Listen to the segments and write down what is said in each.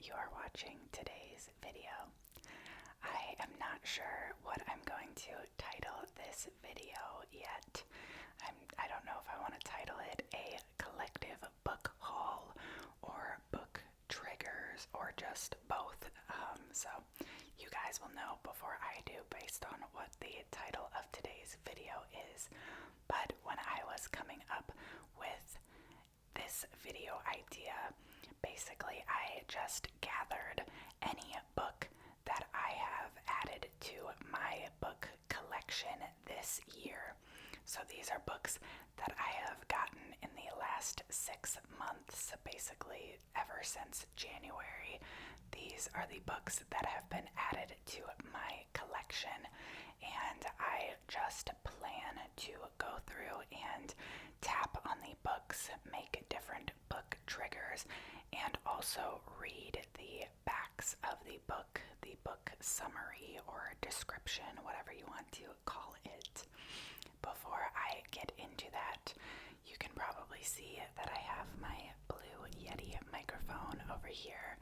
you are watching today's video. I am not sure what I'm going to title this video yet. I don't know if I want to title it a collective book haul or book triggers or just both. So you guys will know before I do based on what the title of today's video is. But when I was coming up with this video idea, basically I just gathered any book that I have added to my book collection this year. So these are books that I have gotten in the last 6 months, basically ever since January. These are the books that have been added to my collection, and I just plan to go through and tap on the books, make different book triggers, and also read the backs of the book summary or description, whatever you want to call it. Before I get into that, you can probably see that I have my Blue Yeti microphone over here.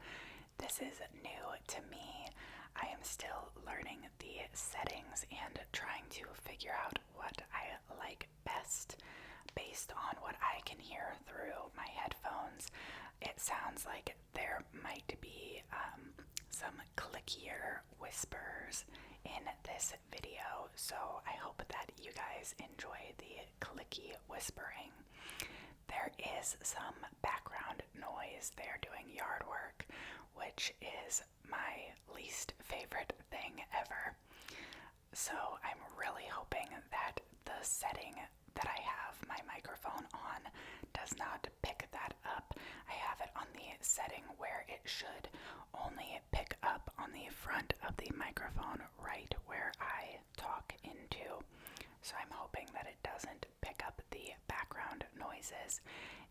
This is new to me. I am still learning the settings and trying to figure out what I like best based on what I can hear through my headphones. It sounds like there might be some clickier whispers in this video, so I hope that you guys enjoy the clicky whispering. There is some background noise. They're doing yard work, which is my least favorite thing ever. So I'm really hoping that the setting that I have my microphone on does not pick that up. I have it on the setting where it should only pick up on the front of the microphone right where I talk into. So I'm hoping that it doesn't pick up the background noises,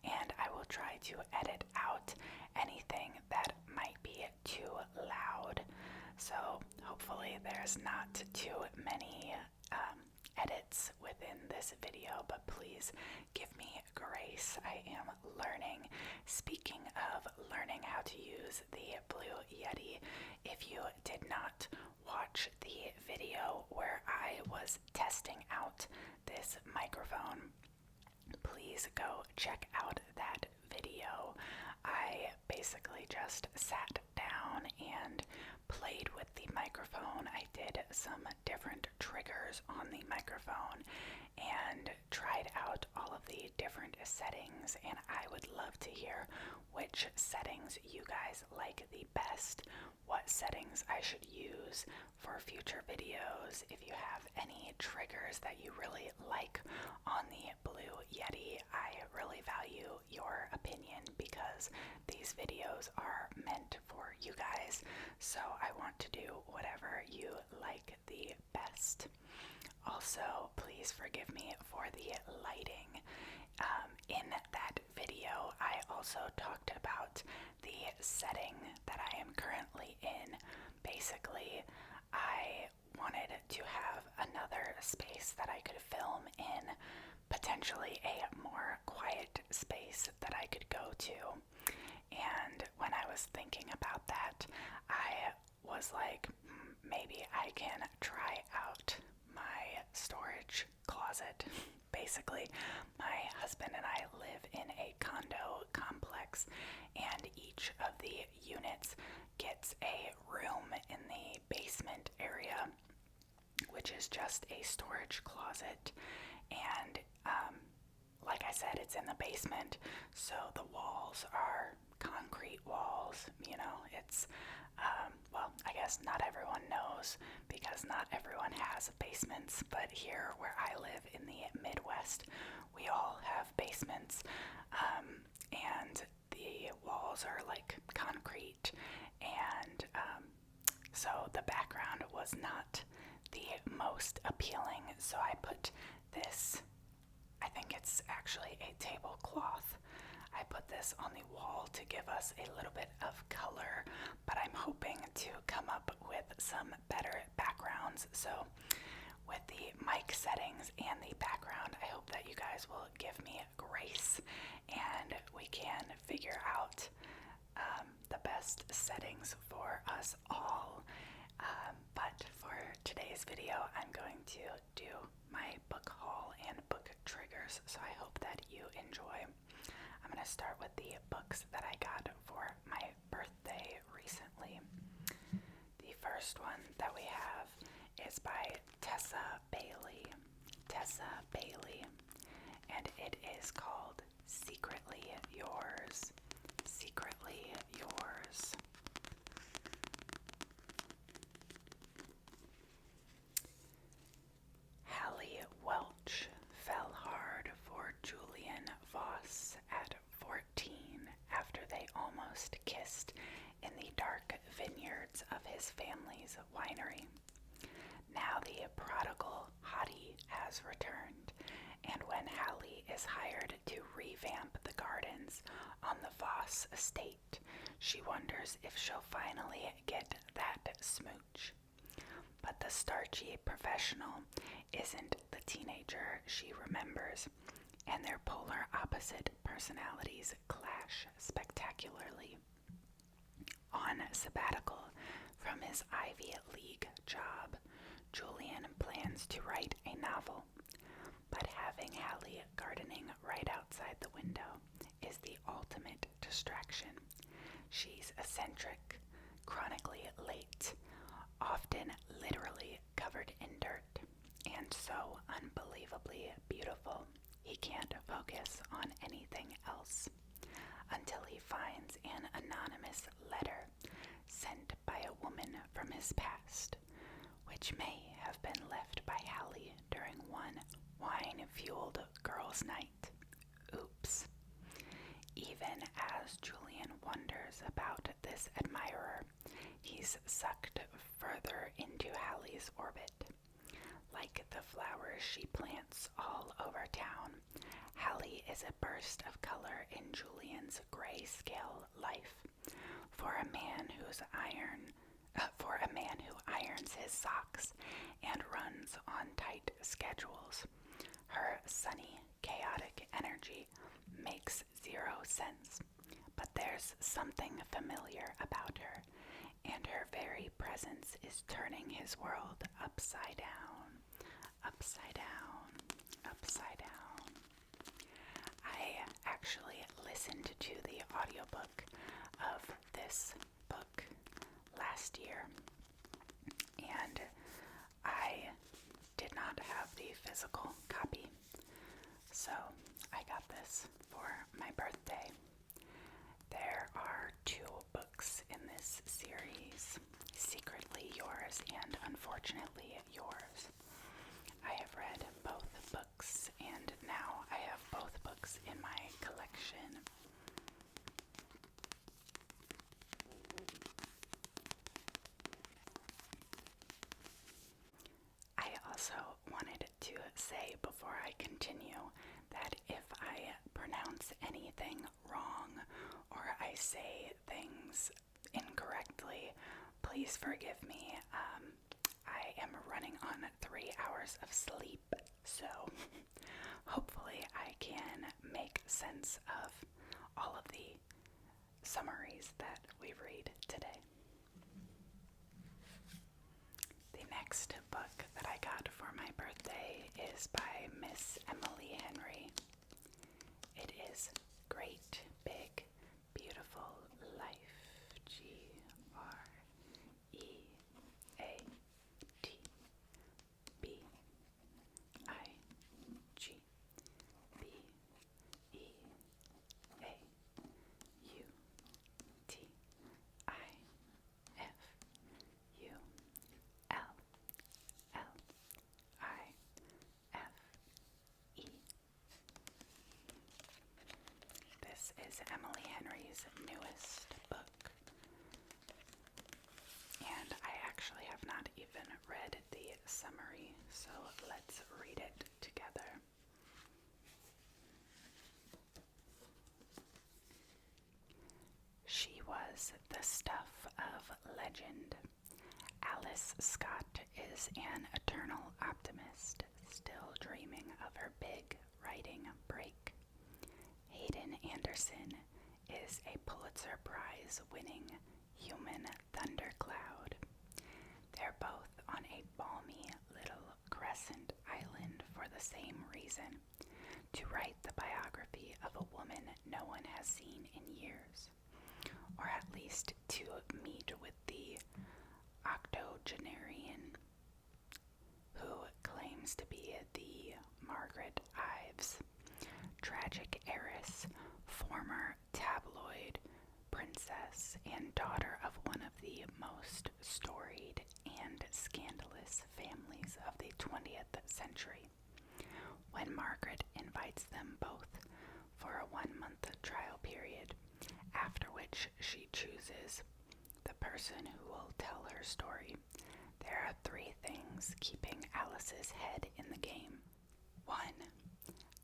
and I will try to edit out anything that might be too loud. So hopefully there's not too many edits within this video, but please give me grace. I am learning. Speaking of learning how to use the Blue Yeti, if you did not watch the video where I was testing out this microphone, please go check out that video. I basically just sat down and played with the microphone. I did some different triggers on the microphone and tried out all of the different settings, and I would love to hear which settings you guys like the best, what settings I should use for future videos. If you have any triggers that you really like on the Blue Yeti, I really value your opinion because these videos are meant for you guys, so I want to do whatever you like the best. Also, please forgive me for the lighting. In that video, I also talked about the setting that I am currently in. Basically, I wanted to have another space that I could film in, potentially a more quiet space that I could go to. And when I was thinking about that, I was like, maybe I can try out my storage closet. Basically, my husband and I live in a condo complex, and each of the units gets a room in the basement area, which is just a storage closet. And like I said, it's in the basement, so the walls are concrete walls. You know, it's well, I guess not everyone knows because not everyone has basements, but here where I live in the Midwest, we all have basements, and the walls are like concrete, and so the background was not the most appealing, so I put this, I think it's actually a tablecloth. I put this on the wall to give us a little bit of color, but I'm hoping to come up with some better backgrounds. So with the mic settings and the background, I hope that you guys will give me grace and we can figure out the best setting us all. But for today's video, I'm going to do my book haul and book triggers, so I hope that you enjoy. I'm going to start with the books that I got for my birthday recently. The first one that we have is by Tessa Bailey. Tessa Bailey. And it is called Secretly Yours. Secretly Yours. Hallie Welch fell hard for Julian Voss at 14 after they almost kissed in the dark vineyards of his family's winery. Now the prodigal hottie has returned, and when Hallie is hired to revamp the gardens on the Voss estate, she wonders if she'll finally get that smooch. But the starchy professional isn't the teenager she remembers, and their polar opposite personalities clash spectacularly. On sabbatical from his Ivy League job, Julian plans to write a novel, but having Hallie gardening right outside the window is the ultimate distraction. She's eccentric, chronically late, often literally covered in dirt, and so unbelievably beautiful he can't focus on anything else until he finds an anonymous letter sent by a woman from his past, which may have been left by Hallie during one wine-fueled girls' night. Oops. Even as Julian wonders about this admirer, he's sucked further into Hallie's orbit. Like the flowers she plants all over town, Hallie is a burst of color in Julian's grayscale life. For a man who irons his socks and runs on tight schedules, her sunny, chaotic energy makes zero sense. But there's something familiar about her, and her very presence is turning his world upside down, upside down, upside down. I actually listened to the audiobook of this book last year, and I did not have the physical copy, so I got this for my birthday. There are 2 books in this series, Secretly Yours and Unfortunately Yours. I have read both books, and now I have both books in my collection. I also wanted to say before I continue that if I pronounce anything wrong or I say things incorrectly, please forgive me. I am running on 3 hours of sleep, so hopefully I can make sense of all of the summaries that we read today. The next book that I got for my birthday is by Miss Emily Henry. It is Great Big Beautiful Life. This is Emily Henry's newest book, and I actually have not even read the summary, so let's read it together. She was the stuff of legend. Alice Scott is an eternal optimist, still dreaming of her big writing break. Hayden Anderson is a Pulitzer Prize winning human thunderclap Crescent Island for the same reason, to write the biography of a woman no one has seen in years, or at least to meet with the octogenarian who claims to be the Margaret Ives, tragic heiress, former tabloid princess, and daughter of one of the most storied and scandalous families of the 20th century. When Margaret invites them both for a 1-month trial period, after which she chooses the person who will tell her story, there are 3 things keeping Alice's head in the game. 1.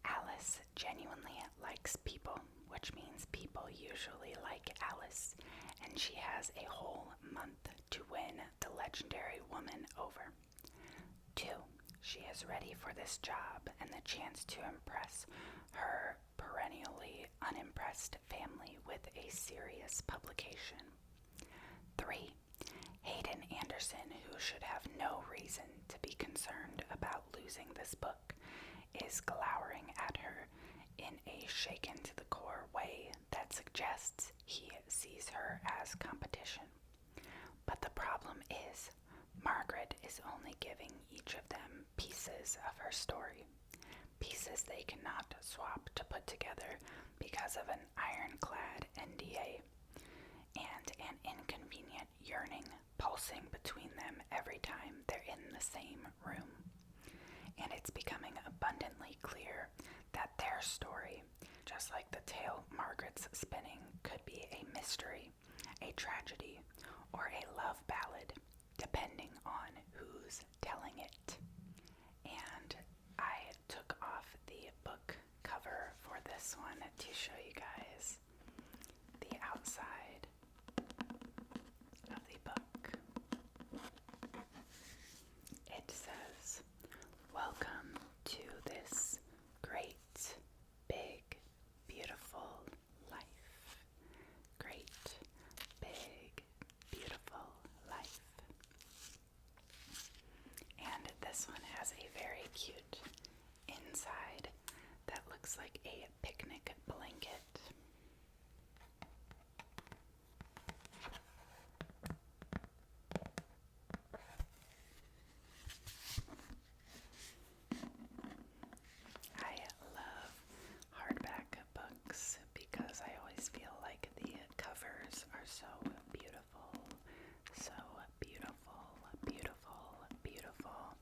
Alice genuinely likes people, which means people usually like Alice, and she has a whole month to win the legendary woman over. 2. She is ready for this job and the chance to impress her perennially unimpressed family with a serious publication. 3. Hayden Anderson, who should have no reason to be concerned about losing this book, is glowering at her in a shaken-to-the-core way that suggests he sees her as competition. But the problem is, Margaret is only giving each of them pieces of her story, pieces they cannot swap to put together because of an ironclad NDA, and an inconvenient yearning pulsing between them every time they're in the same room. And it's becoming abundantly clear that their story, just like the tale Margaret's spinning, could be a mystery, a tragedy, or a love ballad, depending on who's telling it. And I took off the book cover for this one to show you guys the outside of the book. It says, "Welcome to this great, big, beautiful life. Great, big, beautiful life." And this one has a very cute inside that looks like a picnic blanket. I love hardback books because I always feel like the covers are so beautiful, so beautiful, beautiful, beautiful.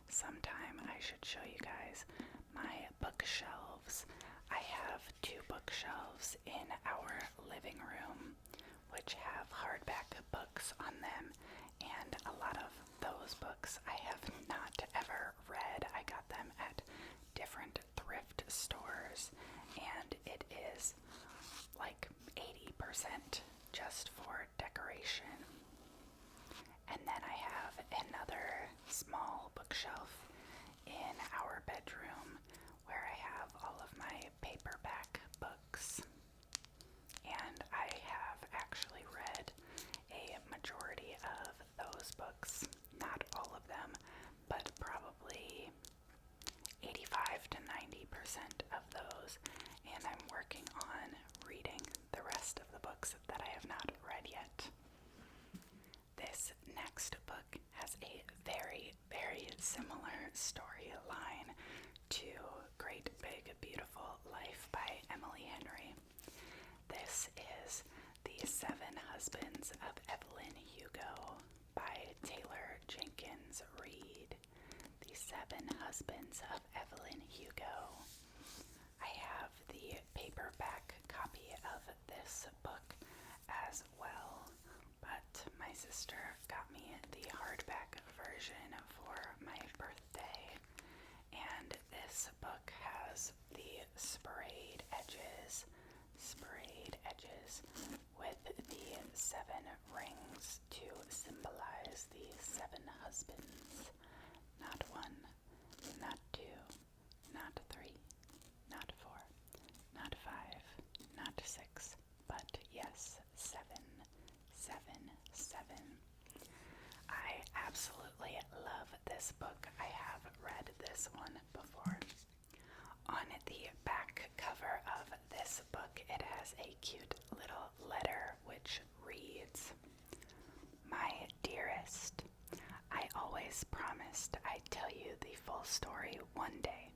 Sometime I should show you guys my bookshelves. I have 2 bookshelves in our living room which have hardback books on them, and a lot of those books I have not ever read. I got them at different thrift stores, and it is like 80% just for decoration. And then I have another small bookshelf in our bedroom where I have all of my paperback books. And I have actually read a majority of those books. Not all of them, but probably 85 to 90% of those. And I'm working on reading the rest of the books that I have not read yet. This next book has a very, very similar storyline to Great Big Beautiful Life by Emily Henry. This is The 7 Husbands of Evelyn Hugo by Taylor Jenkins Reid. The 7 Husbands of Evelyn Hugo. I have the paperback copy of this book as well, but my sister got me the hardback version for my birthday, and this book has the sprayed edges with the 7 rings to symbolize the 7 husbands. Not 1, not 2, not 3, not 4, not 5, not 6, but yes, 7, 7, 7. I absolutely love this book. I have this one before. On the back cover of this book, it has a cute little letter which reads, "My dearest, I always promised I'd tell you the full story one day.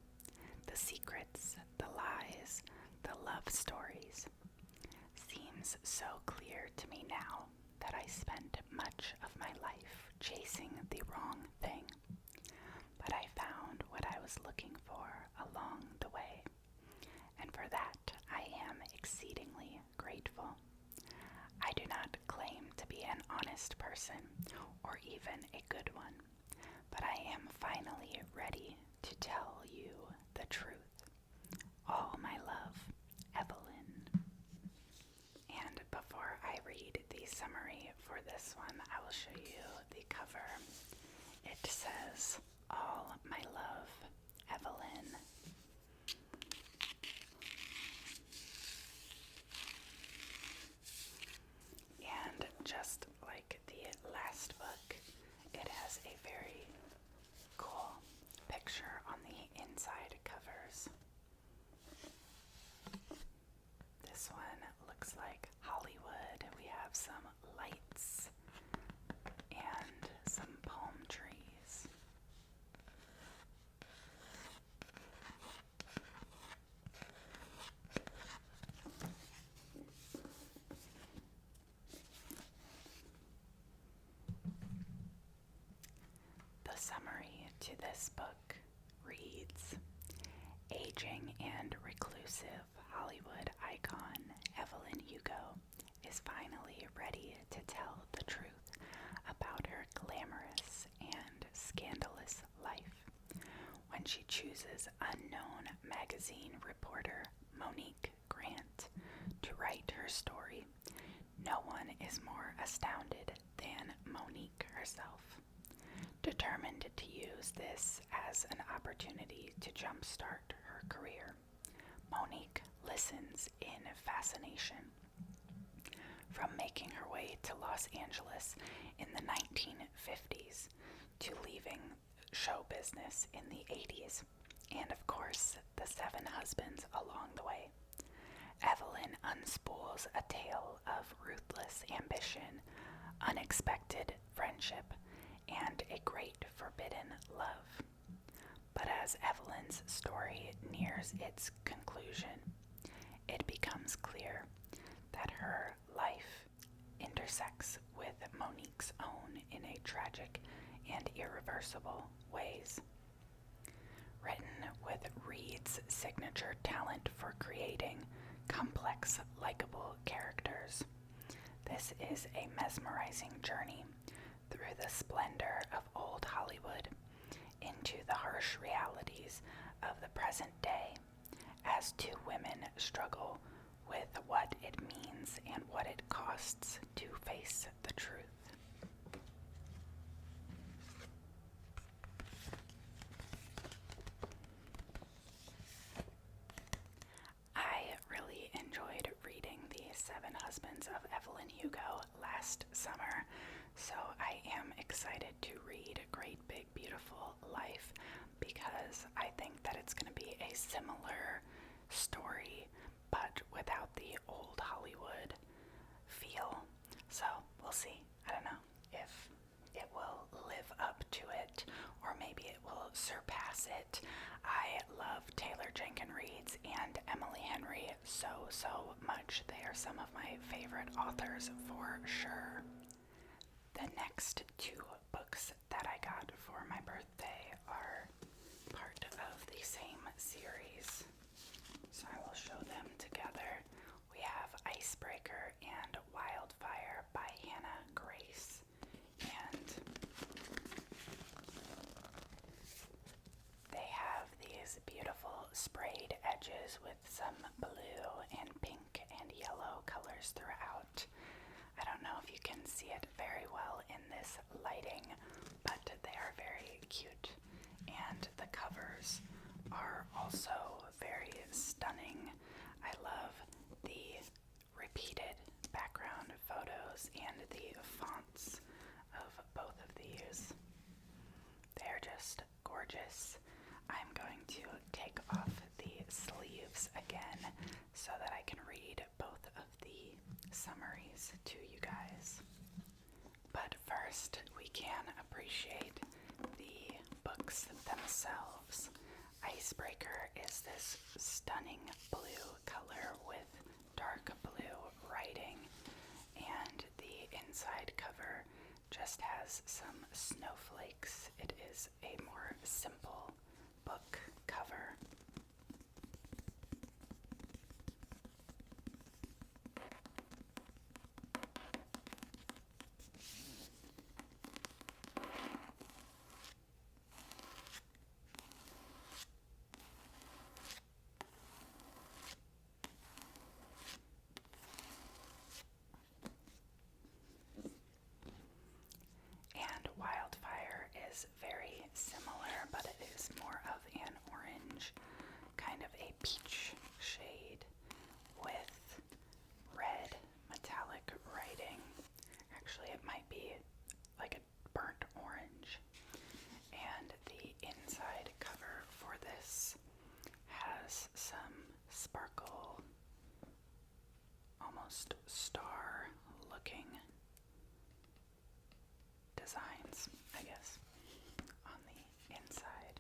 The secrets, the lies, the love stories. Seems so clear to me now that I spent much of my life chasing the wrong thing. But I found what I was looking for along the way, and for that I am exceedingly grateful. I do not claim to be an honest person or even a good one, but I am finally ready to tell you the truth. All my love, Evelyn." And before I read the summary for this one, I will show you the cover. It says, "All my love, Evelyn." And just like the last book, it has a very cool picture on the inside covers. This one looks like Hollywood. We have some lights and some palm trees. The summary to this book reads, "Aging and reclusive Hollywood icon Evelyn Hugo is finally ready to tell the truth about her glamorous and scandalous life when she chooses unknown magazine reporter Monique Grant to write her story. No one is more astounded than Monique herself. Determined to use this as an opportunity to jumpstart her career, Monique listens in fascination. From making her way to Los Angeles in the 1950s to leaving show business in the 80s, and of course the 7 husbands along the way, Evelyn unspools a tale of ruthless ambition, unexpected friendship, and a great forbidden love. But as Evelyn's story nears its conclusion, it becomes clear that her life intersects with Monique's own in a tragic and irreversible ways." Written with Reed's signature talent for creating complex, likable characters, this is a mesmerizing journey through the splendor of old Hollywood into the harsh realities of the present day as 2 women struggle with what it means and what it costs to face the truth. I really enjoyed reading The 7 Husbands of Evelyn Hugo last summer, so I am excited to read Great Big Beautiful Life because I think that it's going to be a similar story but without the old Hollywood feel. So we'll see. I don't know if it will live up to it or maybe it will surpass it. I love Taylor Jenkins Reid's and Emily Henry so much. They are some of my favorite authors for sure. The next 2 books that I got for my birthday are part of the same series, so I will show them together. We have Icebreaker and Wildfire by Hannah Grace, and they have these beautiful sprayed edges with some blue and pink and yellow colors throughout. I don't know if you can see it very well in this lighting, but they are very cute, and the covers are also very stunning. I love the repeated background photos and the fonts of both of these. They're just gorgeous. I'm this again so that I can read both of the summaries to you guys. But first, we can appreciate the books themselves. Icebreaker is this stunning blue color with dark blue writing, and the inside cover just has some snowflakes. It is a more simple book cover. And Wildfire is very similar, but it is more of an orange, kind of a peach shade with red metallic writing. Actually, it might be like a burnt orange. And the inside cover for this has some sparkle, almost star looking designs, I guess, on the inside.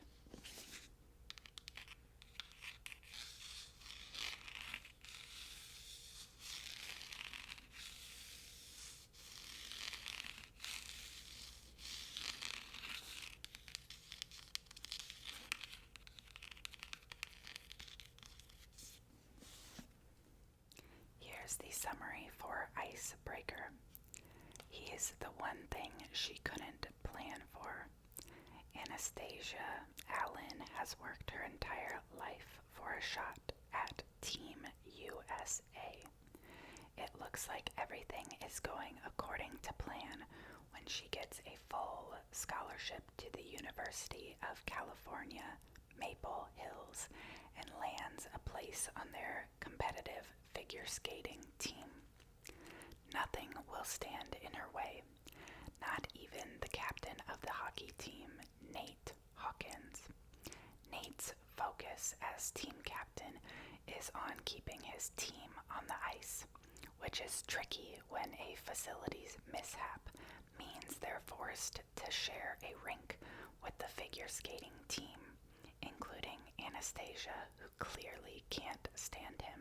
Here's the summary for Icebreaker. He is the one thing she couldn't plan for. Anastasia Allen has worked her entire life for a shot at Team USA. It looks like everything is going according to plan when she gets a full scholarship to the University of California, Maple Hills, and lands a place on their competitive figure skating team. Nothing will stand in her way, not even the captain of the hockey team, Nate Hawkins. Nate's focus as team captain is on keeping his team on the ice, which is tricky when a facilities mishap means they're forced to share a rink with the figure skating team, including Anastasia, who clearly can't stand him.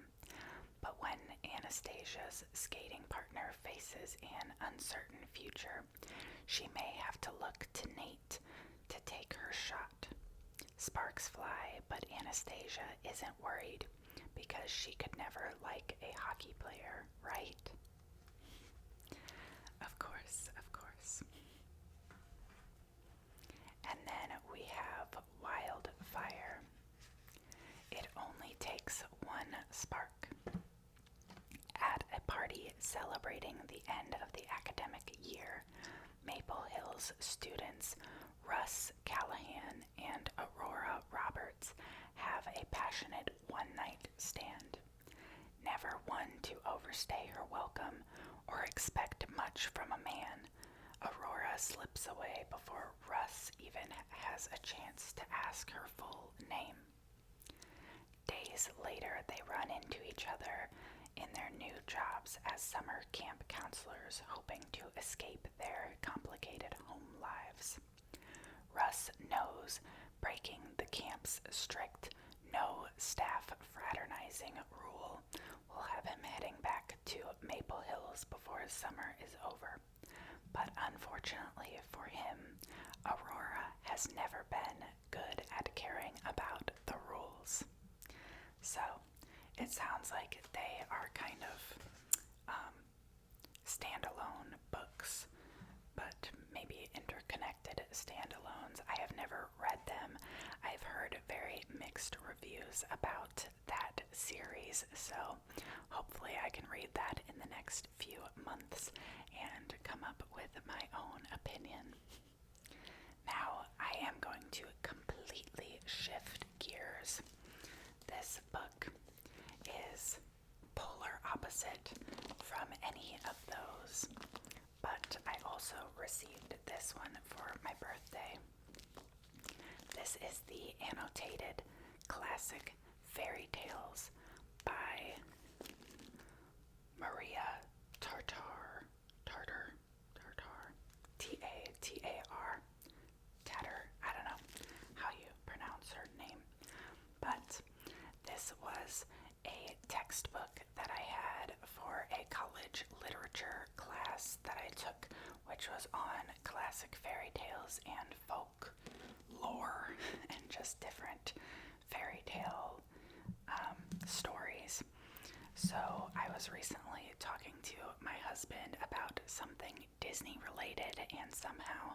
But when Anastasia's skating partner faces an uncertain future, she may have to look to Nate to take her shot. Sparks fly, but Anastasia isn't worried because she could never like a hockey player, right? Of course, of course. And then we have Wildfire. It only takes one spark. At a party celebrating the end of the academic year, Maple Hills students Russ Callahan and Aurora Roberts have a passionate one-night stand. Never one to overstay her welcome or expect much from a man, Aurora slips away before Russ even has a chance to ask her full name. Days later, they run into each other in their new jobs as summer camp counselors, hoping to escape their complicated home lives. Russ knows breaking the camp's strict no staff fraternizing rule will have him heading back to Maple Hills before his summer is over. But unfortunately for him, Aurora has never been good at caring about the rules. So, it sounds like they are kind of standalone books, but maybe interconnected standalones. I have never read them. I've heard very mixed reviews about that series, so hopefully I can read that in the next few months and come up with my own opinion. Now, I am going to completely shift gears. This book is polar opposite from any of those, but I also received this one for my birthday. This is the annotated classic Fairy Tales by Maria Tartar, T-A-T-A-R, Tatter, I don't know how you pronounce her name, but this was a textbook that I had for a college literature class that I took, which was on classic fairy tales and folk lore and just different fairy tale stories. So I was recently talking to my husband about something Disney related, and somehow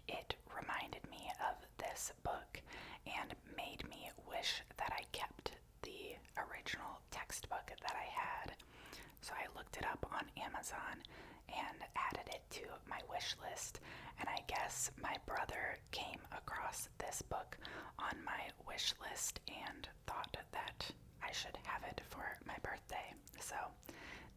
it reminded me of this book and made me wish that I kept the original textbook that I had. So I looked it up on Amazon and added it to my wish list, and I guess my brother came across this book on my wish list and thought that I should have it for my birthday. So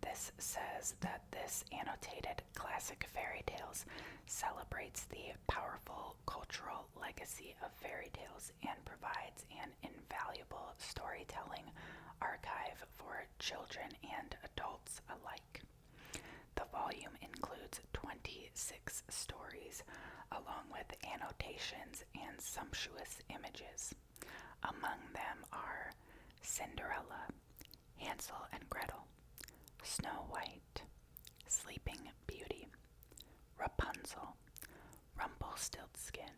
this says that this annotated classic fairy tales celebrates the powerful cultural legacy of fairy tales and provides an invaluable storytelling archive for children and adults alike. The volume includes 26 stories, along with annotations and sumptuous images. Among them are Cinderella, Hansel and Gretel, Snow White, Sleeping Beauty, Rapunzel, Rumpelstiltskin,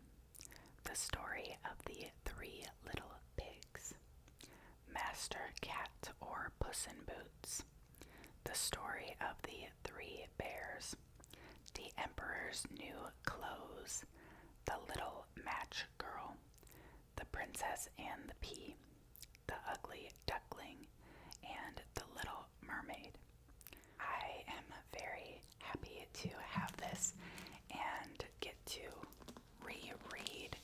The Story of the Three Little Pigs, Master Cat or Puss in Boots, The Story of the Three Bears, The Emperor's New Clothes, The Little Match Girl, The Princess and the Pea, The Ugly Duckling, and The Little Mermaid. I am very happy to have this and get to reread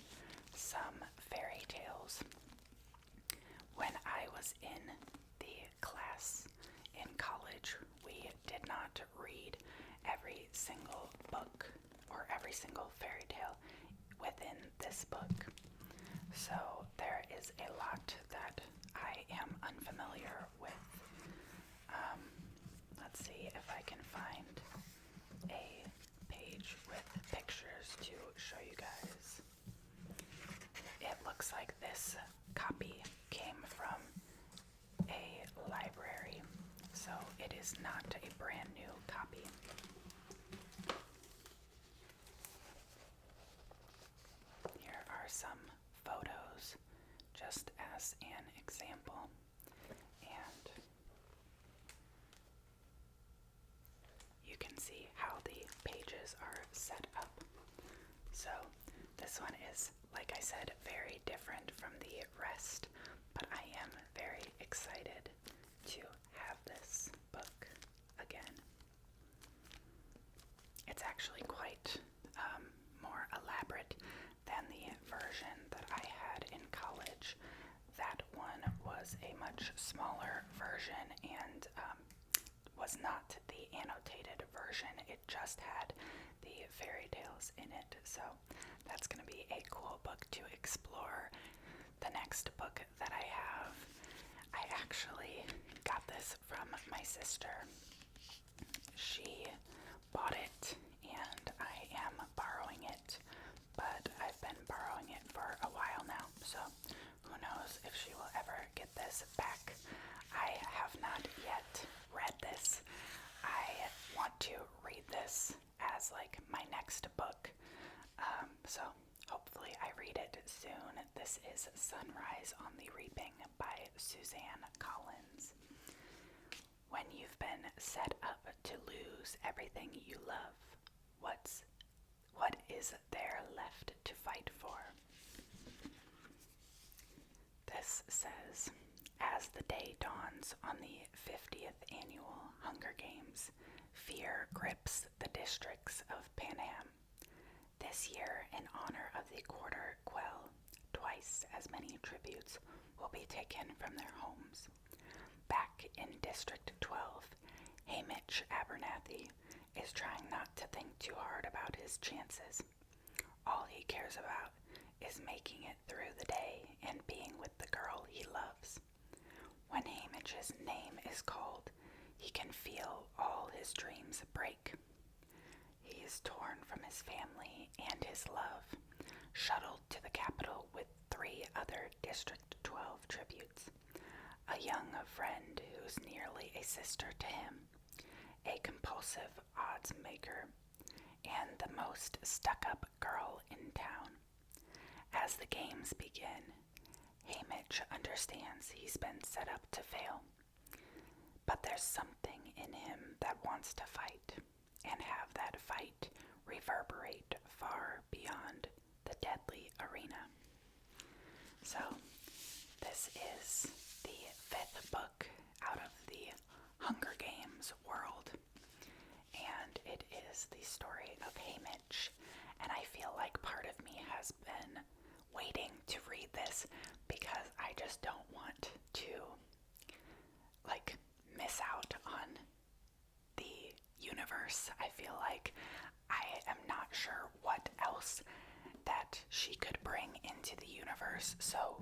some fairy tales. When I was in the class in college, we did not read every single book or every single fairy tale within this book. So there is a lot that I am unfamiliar with. Let's see if I can find a page with pictures to show you guys. It looks like this copy came from a library, so it is not a brand new copy. Here are some photos just as an example, and you can see how the pages are set up. So this one is, like I said, very different from the rest, but I am very excited to have this book again. It's actually quite more elaborate than the version that I had in college. That one was a much smaller version and was not the annotated version. It just had the fairy tales in it. So that's going to be a cool book to explore. The next book that I have, I actually got this from my sister. She bought it and I am borrowing it, but I've been borrowing it for a while now, so who knows if she will ever get this back. I have not yet read this. I want to read this as like my next book, so hopefully I read it soon. This is Sunrise on the Reaping by Suzanne Collins. When you've been set up to lose everything you love, what is there left to fight for? This says, as the day dawns on the 50th annual Hunger Games, fear grips the districts of Panam. This year, in honor of the quarter quell, twice as many tributes will be taken from their homes. Back in District 12, Hamish Abernathy is trying not to think too hard about his chances. All he cares about is making it through the day and being with the girl he loves. When Hamish's name is called, he can feel all his dreams break. He is torn from his family and his love, shuttled to the capital with 3 other District 12 tributes, a young friend who's nearly a sister to him, a compulsive odds maker, and the most stuck-up girl in town. As the games begin, Hamish understands he's been set up to fail, but there's something in him that wants to fight, and have that fight reverberate far beyond the deadly arena. So, this is the 5th book out of the Hunger Games world, and it is the story of Hamish, and I feel like part of me has been waiting to read this because I just don't want to, miss out on the universe. I feel like I am not sure what else that she could bring into the universe, so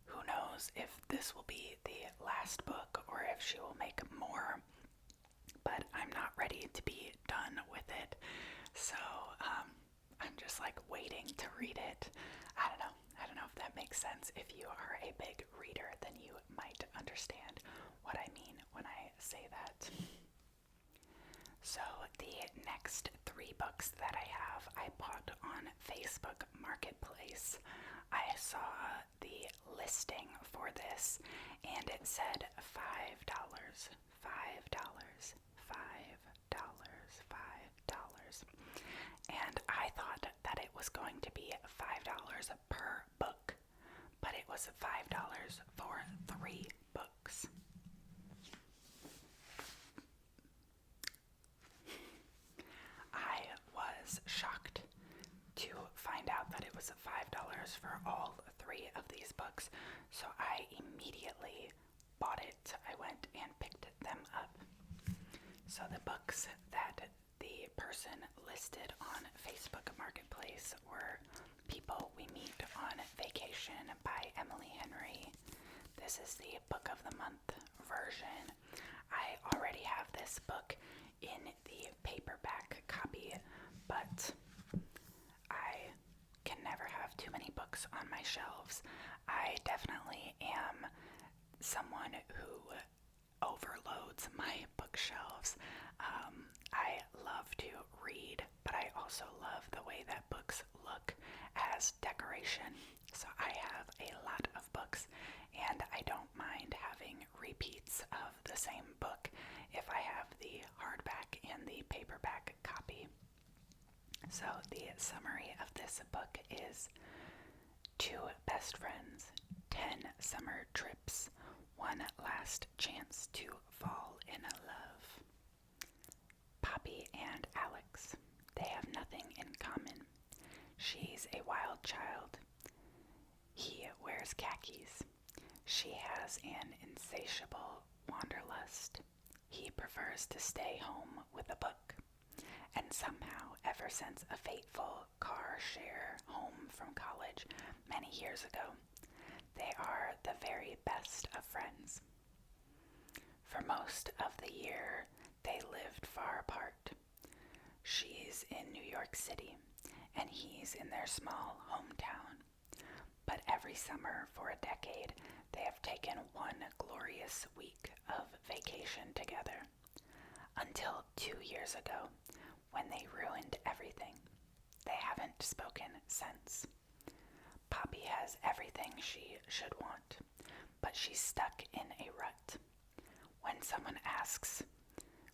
who knows if this will be the last book or if she will make more, but I'm not ready to be done with it, so I'm just waiting to read it. I don't know if that makes sense. If you are a big reader, then you might understand what I mean when I say that. So the next 3 books that I have, I bought on Facebook Marketplace. I saw the listing for this and it said $5, $5, $5, $5. And I thought that it was going to be $5 per book, but it was $5 for 3 books. I was shocked to find out that it was $5 for all 3 of these books, so I immediately bought it. I went and picked them up. So the books that the person listed on Facebook Marketplace were People We Meet on Vacation by Emily Henry. This is the Book of the Month version. I already have this book in the paperback copy, but I can never have too many books on my shelves. I definitely am someone who overloads my bookshelves. I love to read, but I also love the way that books look as decoration. So I have a lot of books, and I don't mind having repeats of the same book if I have the hardback and the paperback copy. So the summary of this book is 2 best friends, 10 summer trips, 1 last chance to fall in love. Poppy and Alex, they have nothing in common. She's a wild child. He wears khakis. She has an insatiable wanderlust. He prefers to stay home with a book. And somehow, ever since a fateful car share home from college many years ago, they are the very best of friends. For most of the year, they lived far apart. She's in New York City, and he's in their small hometown. But every summer for a decade, they have taken 1 glorious week of vacation together. Until 2 years ago, when they ruined everything. They haven't spoken since. Poppy has everything she should want, but she's stuck in a rut. When someone asks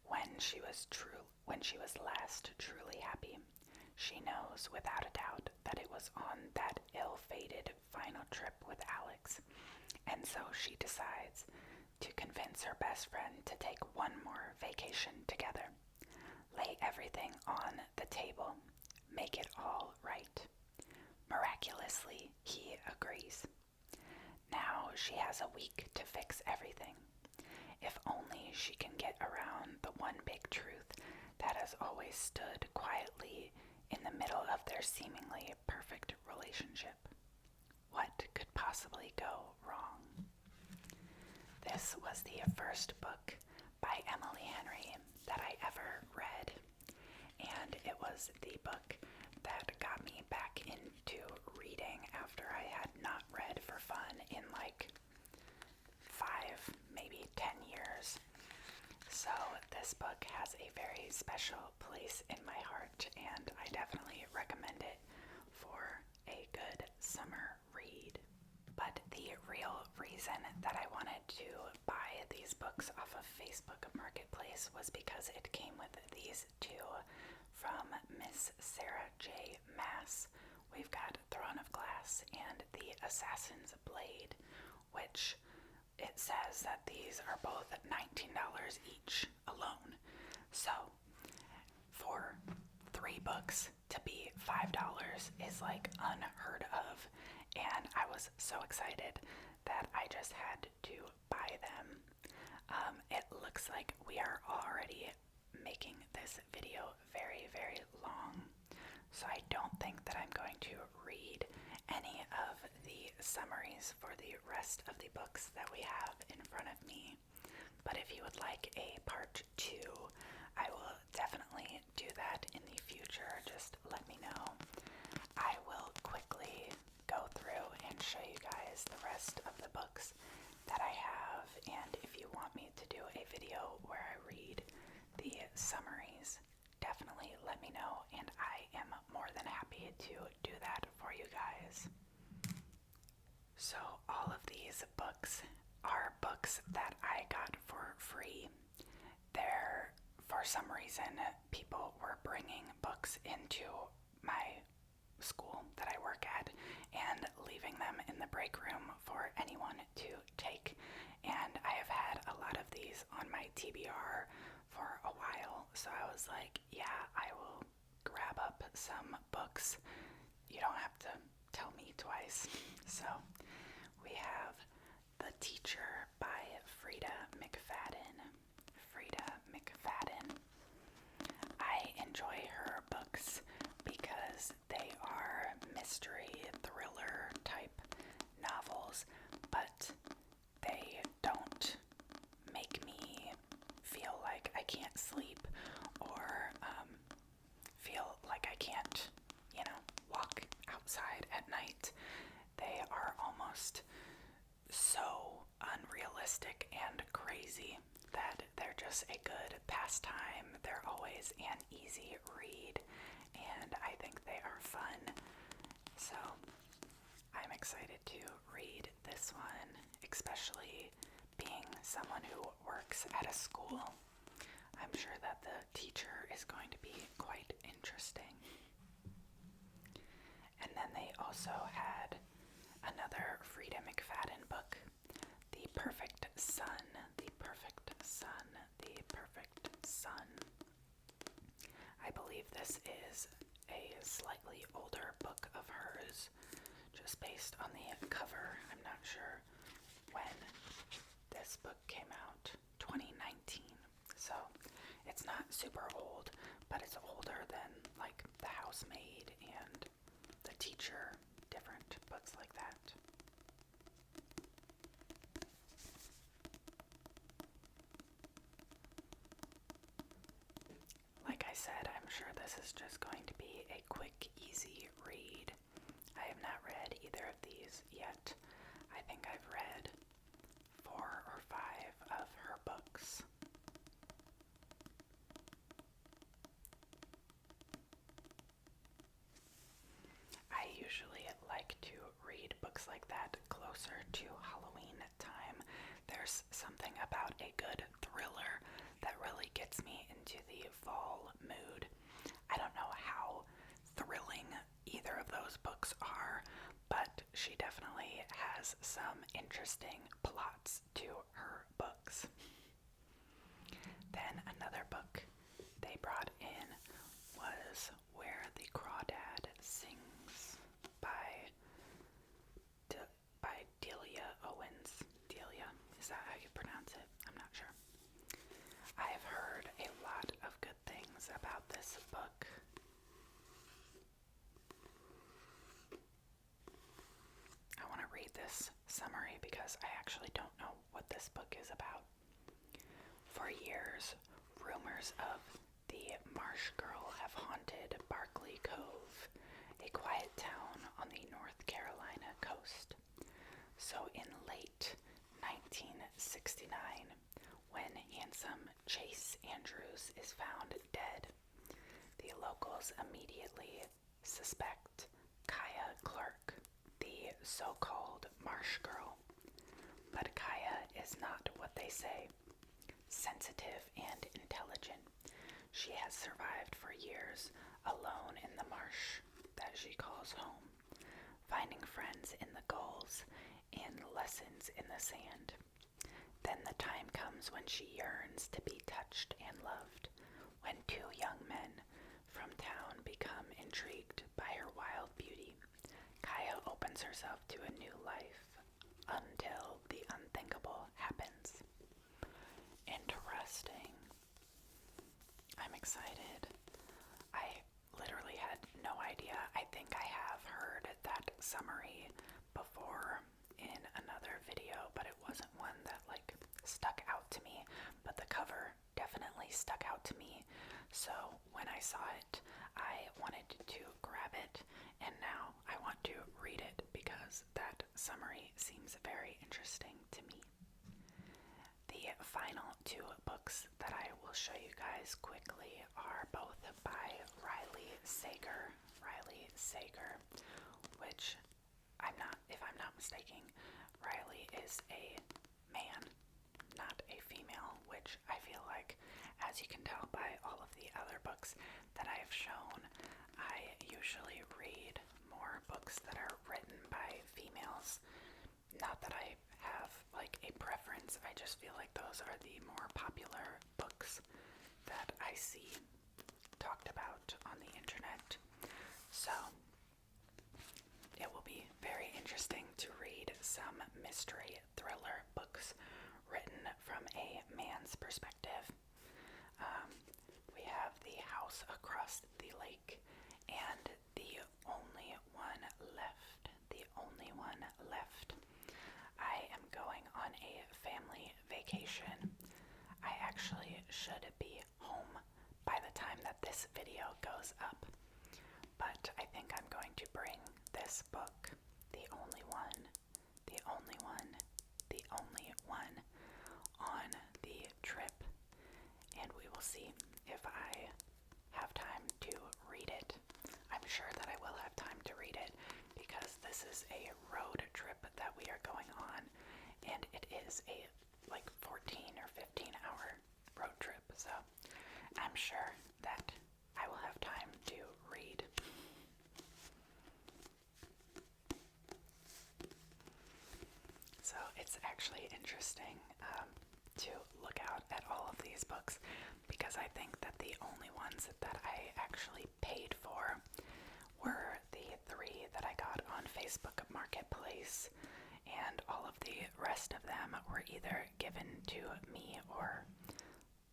when she was last truly happy, she knows without a doubt that it was on that ill-fated final trip with Alex, and so she decides to convince her best friend to take 1 more vacation together. Lay everything on the table. Make it all right. Miraculously, he agrees. Now she has a week to fix everything. If only she can get around the one big truth that has always stood quietly in the middle of their seemingly perfect relationship. What could possibly go wrong? this was the first book by Emily Henry that I ever read, and it was the book that got me back into reading after I had not read for fun in like 5, maybe 10 years. So this book has a very special place in my heart, and I definitely recommend it for a good summer read. But the real reason that I wanted to buy these books off of Facebook Marketplace was because it came with these two from Miss Sarah J. Maas. We've got Throne of Glass and The Assassin's Blade, which it says that these are both $19 each alone. So for 3 books to be $5 is like unheard of, and I was so excited that I just had to buy them. It looks like we are already making this video very, very long, so I don't think that I'm going to read any of the summaries for the rest of the books that we have in front of me. But if you would like a part 2, I will definitely do that in the future. Just let me know. I will quickly go through and show you guys the rest of the books that I have, and if you want me to do a video where I read the summaries, definitely let me know, and I am more than happy to do that for you guys. So all of these books are books that I got for free. For some reason, people were bringing books into my school that I work at and leaving them in the break room for anyone to take. And I have had a lot of these on my TBR for a while, so I was like, yeah, I will grab up some books. You don't have to tell me twice. So we have The Teacher by Frida McFadden. Frida McFadden. I enjoy her books because they are mystery, thriller type novels, but they don't make me feel like I can't sleep or feel like I can't, walk outside at night. They are almost so unrealistic and crazy that they're just a good pastime. They're always an easy read, and I think they are fun. So I'm excited to read this one, especially being someone who works at a school. I'm sure that the teacher is going to be quite interesting. And then they also had another Frida McFadden book, The Perfect Son, The Perfect Son, The Perfect Son. I believe this is a slightly older book of hers, just based on the cover. I'm not sure when this book came out, 2019. So it's not super old, but it's older than like The Housemaid and The Teacher, different books like that. Like I said, I'm sure this is just going to be a quick, easy read. I have not read either of these yet. I think I've read 4 or 5 of her books. I usually like to read books like that closer to Halloween time. There's something about a good thriller that really gets me into the fall mood. I don't know how thrilling either of those books are, but she definitely has some interesting plots to her books. Then another book they brought in was Where the Crawdad Sings by Delia Owens. Delia, is that how you pronounce it? I'm not sure. I've heard a lot of good things about this book. I want to read this summary because I actually don't know what this this book is about. For years, rumors of the Marsh Girl have haunted Barkley Cove, a quiet town on the North Carolina coast. So in late 1969, when handsome Chase Andrews is found dead, the locals immediately suspect Kaya Clark, the so-called Marsh Girl. But Kaya is not what they say. Sensitive and intelligent, she has survived for years alone in the marsh that she calls home, finding friends in the gulls and lessons in the sand. Then the time comes when she yearns to be touched and loved, when two young men from town become intrigued by her wild beauty. Kaya opens herself to a new life until the unthinkable happens. Interesting. I'm excited. I literally had no idea. I think I have heard that summary before in another video, but it wasn't one that like stuck out to me. But the cover definitely stuck out to me. So when I saw it, I wanted to grab it, and now I want to read it because that summary seems very interesting to me. The final two books that I will show you guys quickly are both by Riley Sager. Riley Sager, which if I'm not mistaken, Riley is a man, not a female, which I feel like, as you can tell by all of the other books that I have shown, I usually read more books that are written by females. Not that I have like a preference, I just feel like those are the more popular books that I see talked about on the internet. So it will be very interesting to read some mystery thriller books written from a man's perspective. We have The House Across the Lake and The Only One Left. The Only One Left. I am going on a family vacation. I actually should be home by the time that this video goes up, but I think I'm going to bring this book, The Only One, The Only One, The Only One, on the trip, and we will see if I have time to read it. I'm sure that I will have time to read it because this is a road trip that we are going on, and it is a like 14 or 15 hour road trip, so I'm sure that I will have time to read. So it's actually interesting to look out at all of these books because I think that the only ones that I actually paid for were the 3 that I got on Facebook Marketplace, and all of the rest of them were either given to me or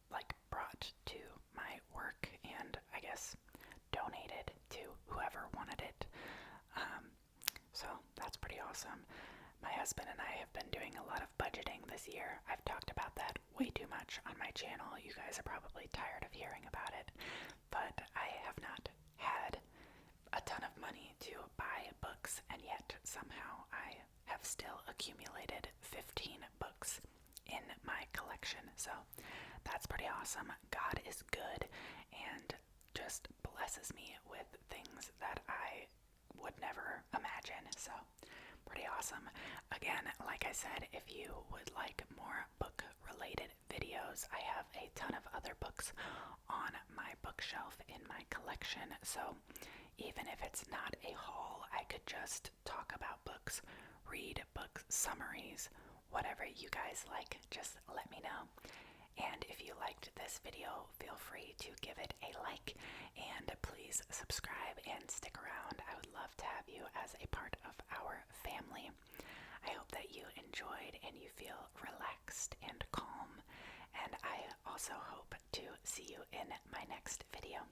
like brought to my work and I guess donated to whoever wanted it. So that's pretty awesome. My husband and I have been doing a lot of budgeting this year. I've talked about that way too much on my channel. You guys are probably tired of hearing about it, but I have not had a ton of money to buy books, and yet somehow I have still accumulated 15 books in my collection. So that's pretty awesome. God is good and just blesses me with things that I would never imagine. So pretty awesome. Again, like I said, if you would like more book related videos, I have a ton of other books on my bookshelf in my collection. So even if it's not a haul, I could just talk about books, read book summaries, whatever you guys like, just let me know. And if you liked this video, feel free to give it a like, and please subscribe and stick around. I would love to have you as a part of our family. I hope that you enjoyed and you feel relaxed and calm, and I also hope to see you in my next video.